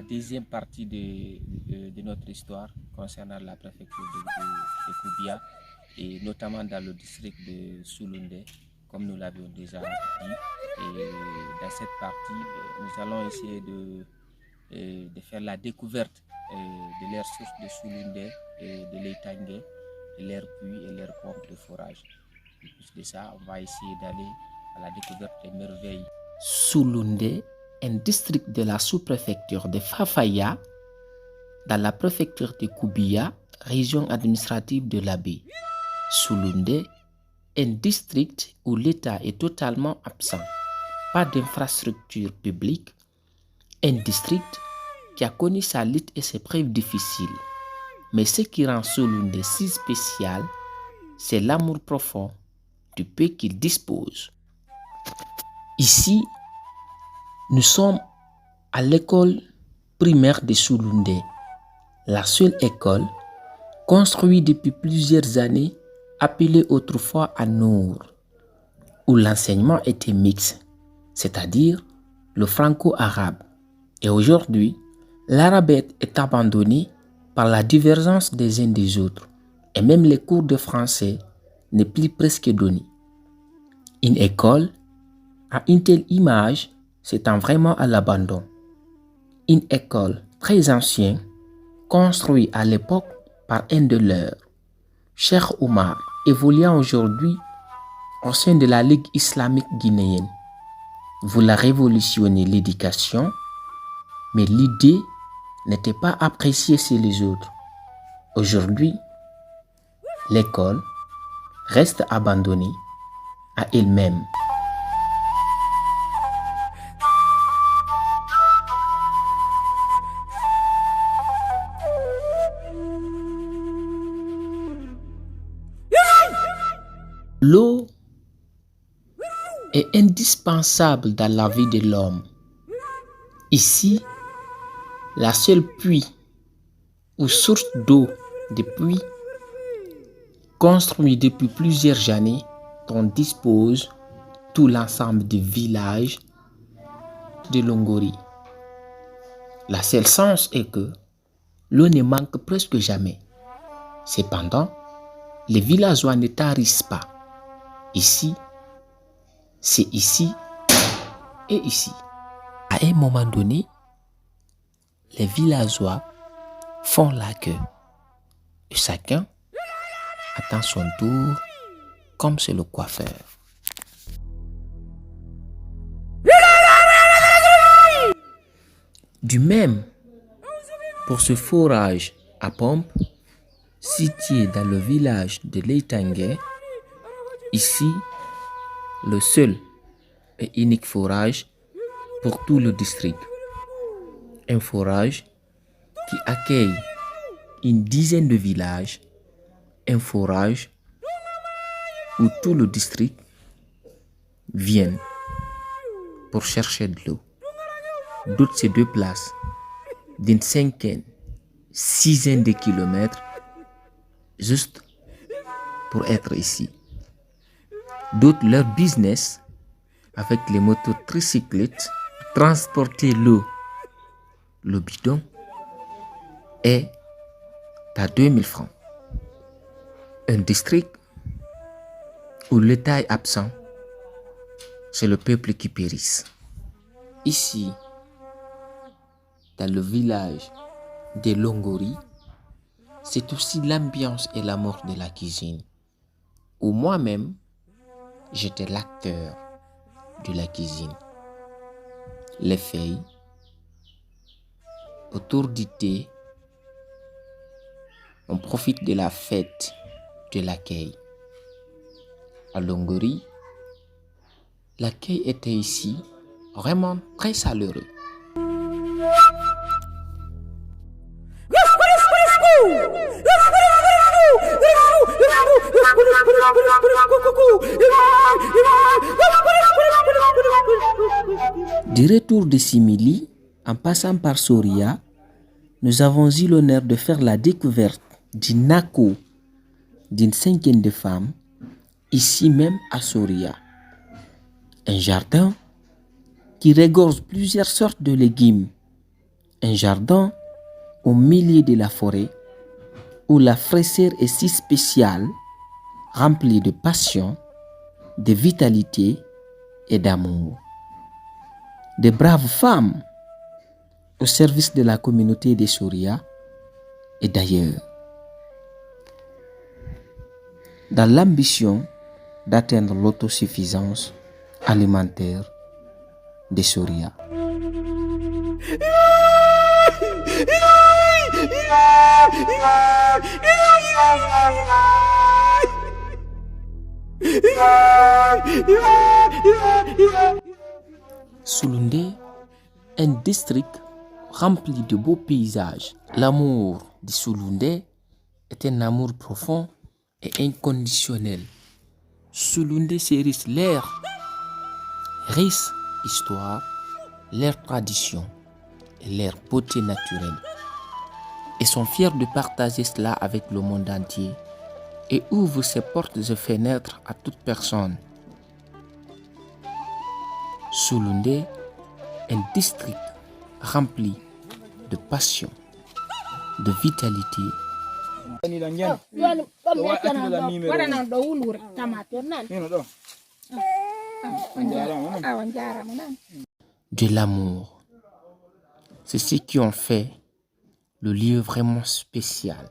la deuxième partie de notre histoire concernant la préfecture de Koubia et notamment dans le district de Souloundé, comme nous l'avions déjà dit. Et dans cette partie, nous allons essayer de faire la découverte de leurs sources de Souloundé, de l'Etangué, de leurs puits et leurs pompes de forage. En plus de ça, on va essayer d'aller à la découverte des merveilles. Souloundé, un district de la sous-préfecture de Fafaya, dans la préfecture de Koubia, région administrative de l'Abbé. Souloundé, un district où l'État est totalement absent. Pas d'infrastructure publique. Un district qui a connu sa lutte et ses preuves difficiles. Mais ce qui rend Souloundé si spécial, c'est l'amour profond du peu qu'il dispose. Ici, nous sommes à l'école primaire de Souloundé, la seule école construite depuis plusieurs années, appelée autrefois Anour, où l'enseignement était mixte, c'est-à-dire le franco-arabe. Et aujourd'hui, l'arabe est abandonné par la divergence des uns des autres, et même les cours de français n'est plus presque donné. Une école à une telle image s'étend vraiment à l'abandon. Une école très ancienne, construite à l'époque par un de leurs, Cheikh Oumar, évoluant aujourd'hui au sein de la Ligue islamique guinéenne. Vouloir révolutionner l'éducation, mais l'idée n'était pas appréciée chez les autres. Aujourd'hui, l'école reste abandonnée à elle-même. L'eau est indispensable dans la vie de l'homme. Ici, la seule puits ou source d'eau de puits construit depuis plusieurs années dont dispose tout l'ensemble du village de Longori. La seule chance est que l'eau ne manque presque jamais. Cependant, les villageois ne tarissent pas. Ici, c'est ici et ici. À un moment donné, les villageois font la queue et chacun attend son tour comme c'est le coiffeur. Du même, pour ce forage à pompe situé dans le village de l'Etangué, ici, le seul et unique forage pour tout le district. Un forage qui accueille une dizaine de villages. Un forage où tout le district vient pour chercher de l'eau. D'autres se déplacent d'une cinquaine, sizaine de kilomètres juste pour être ici. D'autres, leur business avec les motos tricyclettes, transporter l'eau, le bidon, est à 2000 francs. Un district où l'État est absent, c'est le peuple qui périsse. Ici, dans le village de Longori, c'est aussi l'ambiance et l'amour de la cuisine, où moi-même, j'étais l'acteur de la cuisine. Les feuilles, autour du thé, on profite de la fête de l'accueil. À Longori, l'accueil était ici vraiment très chaleureux. Du retour de Simili, en passant par Soria, nous avons eu l'honneur de faire la découverte du Nako d'une cinquaine de femmes, ici même à Soria. Un jardin qui regorge plusieurs sortes de légumes, Un jardin au milieu de la forêt où la fraîcheur est si spéciale, remplie de passion, de vitalité et d'amour. De braves femmes au service de la communauté des Sourias et d'ailleurs, dans l'ambition d'atteindre l'autosuffisance alimentaire des Sourias. Sulundé, un district rempli de beaux paysages. L'amour de Sulundé est un amour profond et inconditionnel. Sulundé chérisse leur riche histoire, leur tradition et leur beauté naturelle. Ils sont fiers de partager cela avec le monde entier et ouvre ses portes et fenêtres à toute personne. Sulundé, un district rempli de passion, de vitalité. De l'amour. C'est ce qui en fait le lieu vraiment spécial.